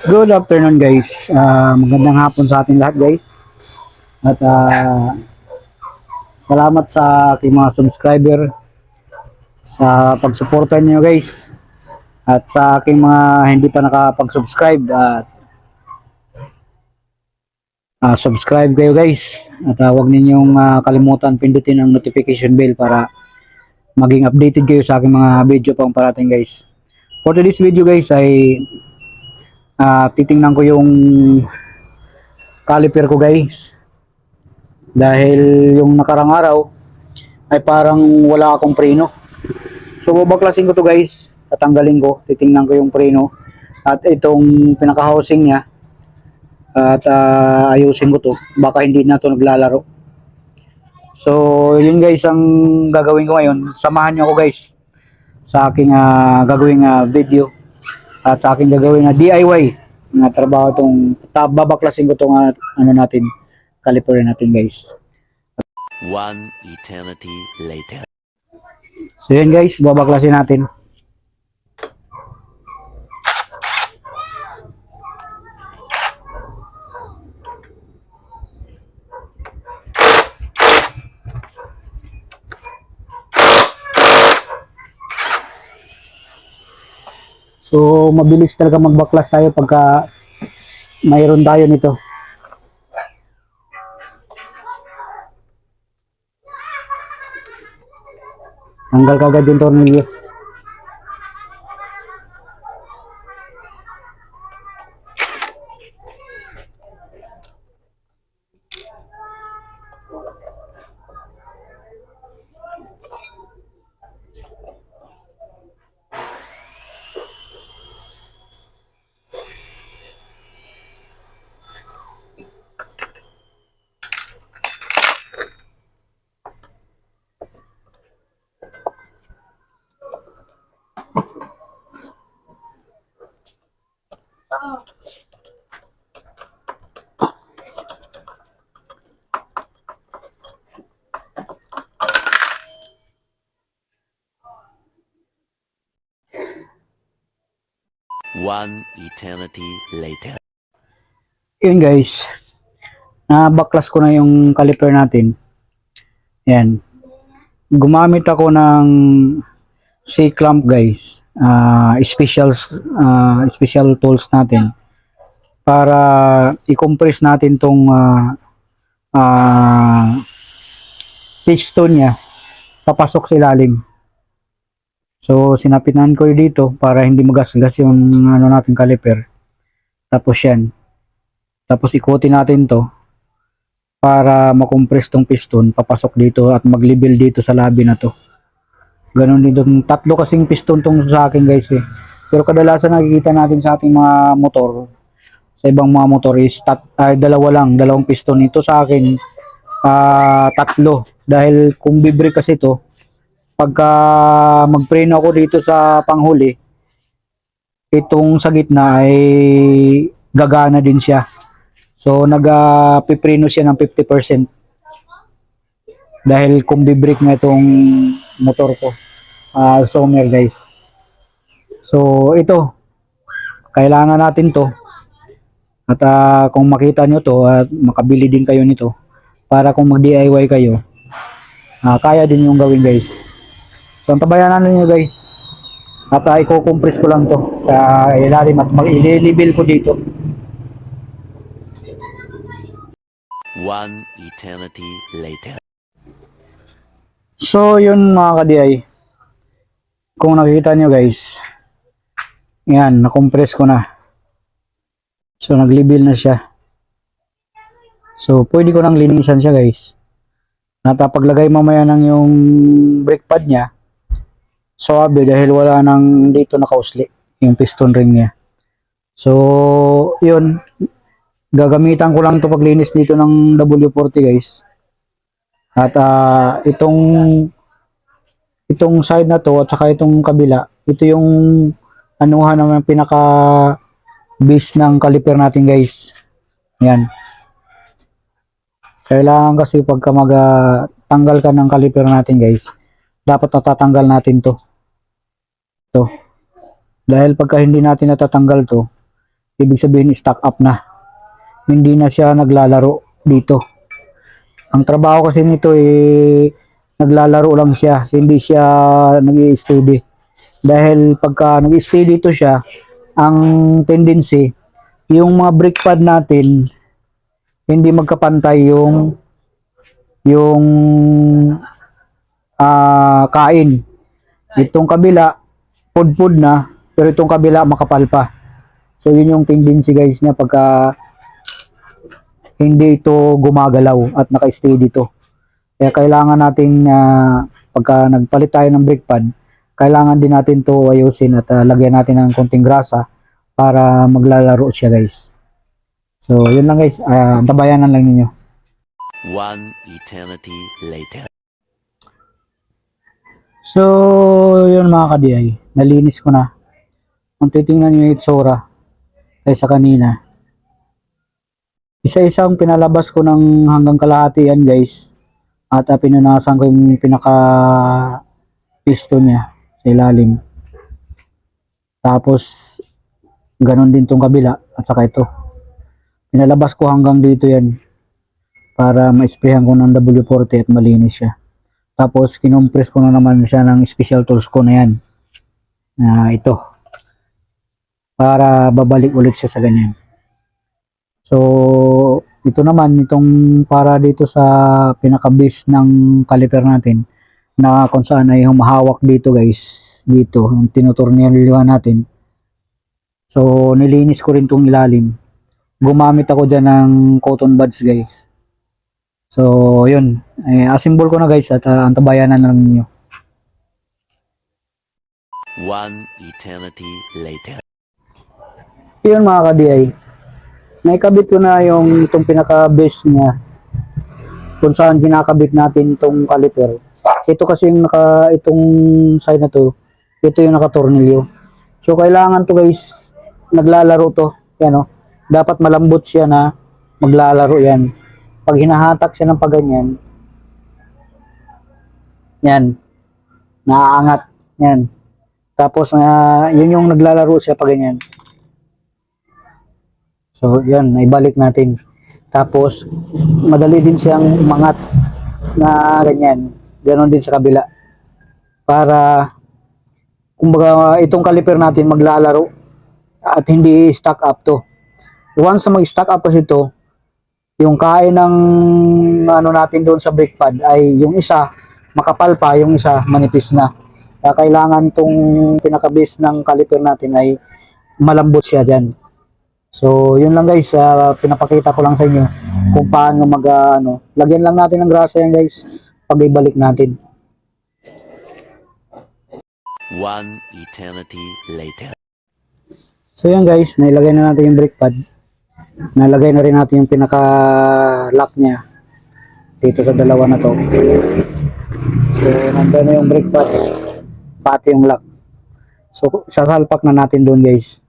Good afternoon guys. Magandang hapon sa ating lahat guys. At salamat sa aking mga subscriber sa pagsuporta niyo guys. At sa aking mga hindi pa nakapag-subscribe at subscribe kayo guys. At huwag ninyong kalimutan pindutin ang notification bell para maging updated kayo sa aking mga video pang parating guys. For today's video guys ay titingnan ko yung caliper ko guys. Dahil yung nakarang araw ay parang wala akong preno. So babaklasin ko to guys, tatanggalin ko, titingnan ko yung preno at itong pinaka-housing niya at ayusin ko to, baka hindi na to naglalaro. So yun guys ang gagawin ko ngayon, samahan niyo ako guys sa aking gagawing video at sa aking gagawin na DIY na trabaho tong babaklasin ko tong ano natin, caliper natin guys. One eternity later. So yun guys, babaklasin natin. So mabilis talaga magbaklas tayo pagka mayroon tayo nito. Tanggal kagad yung tornilyo. One eternity later. Yun guys, baklas ko na yung caliper natin. Yan. Gumamit ako ng C-clamp guys. Special tools natin para i-compress natin tong piston niya papasok sa ilalim. So sinapinan ko dito para hindi magasgas yung ano natin caliper. Tapos yan. Tapos ikutin natin to para makompress tong piston papasok dito at mag-level dito sa labi na to. Ganon dito. Tatlo kasing piston tong sa akin guys eh. Pero kadalasan nakikita natin sa ating mga motor, sa ibang mga motor is dalawa lang, dalawang piston. Ito sa akin tatlo. Dahil kung bibrake kasi to, pagka magpreno ako dito sa panghuli, itong sa gitna ay gagana din siya. So nag-pipreno siya ng 50%. Dahil kung bibrake na itong motor ko, Sommer guys. So ito, kailangan natin to. At kung makita nyo to at makabili din kayo nito, para kung mag-DIY kayo, kaya din yung gawin guys. So antabayan natin nyo guys. At i-compress ko lang to sa ilalim at mag-i-level ko dito. One eternity later. So yun mga ka-DI, kung nakikita nyo guys, yan, na-compress ko na. So nag-level na siya. So pwede ko nang linisan siya guys. At paglagay mamaya ng yung brake pad niya, suwabe dahil wala nang dito nakausli yung piston ring niya. So yun, gagamitan ko lang to paglinis dito ng W40 guys. At itong side na to at saka itong kabila, ito yung anuhan naman pinaka base ng caliper natin guys. Yan. Kailangan kasi pagka tanggal ka ng caliper natin guys, dapat natatanggal natin to. Dahil pagka hindi natin natatanggal to, ibig sabihin stock up na. Hindi na siya naglalaro dito. Ang trabaho kasi nito naglalaro lang siya, hindi siya nag-i-steady. Dahil pagka nag-i-stay dito siya, ang tendency, yung mga brake pad natin, hindi magkapantay yung kain. Itong kabila, pudpud na, pero itong kabila makapal pa. So yun yung tendency guys niya pagka hindi ito gumagalaw at naka-stay dito. Kaya kailangan natin pagka nagpalit tayo ng brake pad, kailangan din natin to ayusin at lagyan natin ng konting grasa para maglalaro siya guys. So yun lang guys, tabayanan lang ninyo. One eternity later. So yun mga ka-DI, nalinis ko na. Kung titingnan nyo yung itsura kaysa kanina, isa-isang pinalabas ko ng hanggang kalahati yan guys. At pinunasan ko yung pinaka piston niya sa ilalim. Tapos ganon din tong kabila at saka ito. Pinalabas ko hanggang dito yan para ma-sprayhan ko ng W40 at malinis siya. Tapos kinompress ko na naman siya ng special tools ko na yan. Ito. Para babalik ulit siya sa ganyan. So ito naman, itong para dito sa pinaka-base ng caliper natin na kung saan ay humahawak dito guys, dito, yung tinuturnilyohan natin. So, nilinis ko rin itong ilalim. Gumamit ako dyan ng cotton buds guys. So, yun. Assemble ko na guys at antabayanan na lang ninyo. One eternity later. Yun mga ka-DI. Naikabit ko na yung itong pinaka-base niya kung saan kinakabit natin itong caliper. Ito kasi yung itong side na to, ito yung nakatornilyo. So kailangan to guys, naglalaro to. Yan o. Dapat malambot siya na maglalaro yan. Pag hinahatak siya ng paganyan, yan, naaangat. Yan. Tapos yun yung naglalaro siya paganyan. So, yan, naibalik natin. Tapos, madali din siyang umangat na ganyan. Ganon din sa kabila. Para, kumbaga, itong caliper natin maglalaro at hindi stack up to. Once na mag-stack up kasi ito, yung kain ng ano natin doon sa brake pad ay yung isa makapal pa, yung isa manipis na. Kaya kailangan tong pinaka-base ng caliper natin ay malambot siya dyan. So, yun lang guys, pinapakita ko lang sa inyo kung paano lagyan lang natin ng grasa yan guys, pag ibalik natin. One eternity later. So, yun guys, nailagay na natin yung brake pad. Nalagay na rin natin yung pinaka-lock niya dito sa dalawa na to. So, nandun na yung brake pad, pati yung lock. So, sasalpak na natin doon guys.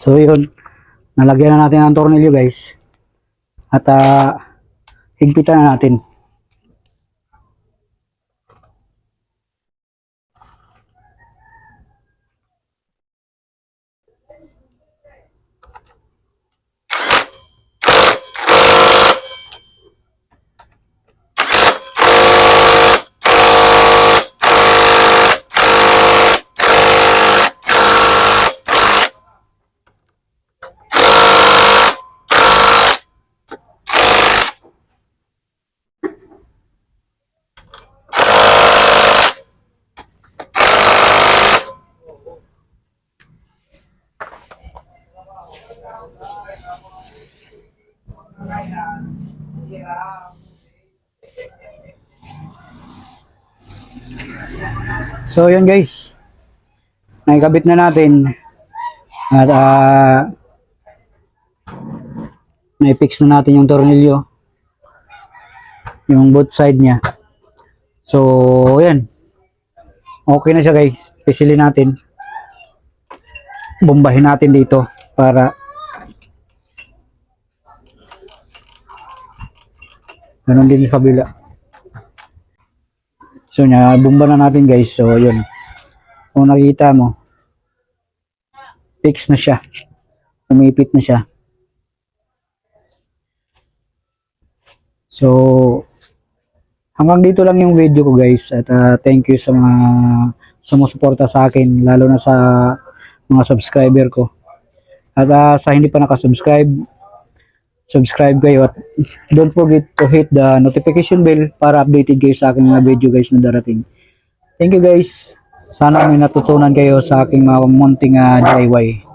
So yun, nalagyan na natin ang tornilyo guys. At higpitan na natin. So yun guys, Naikabit na natin at na-fix na natin yung tornilyo, yung both side niya. So, yan. Okay na siya guys. Pisilin natin. Bombahin natin dito para ganun din sa kabila. So, bomba na natin guys. So, yun. Kung nakikita mo, fix na siya. Umipit na siya. So, hanggang dito lang yung video ko guys. At thank you sa mga sumusuporta sa akin, lalo na sa mga subscriber ko. At sa hindi pa nakasubscribe, subscribe kayo at don't forget to hit the notification bell para updated kayo sa aking mga video guys na darating. Thank you guys. Sana may natutunan kayo sa aking mga munting DIY.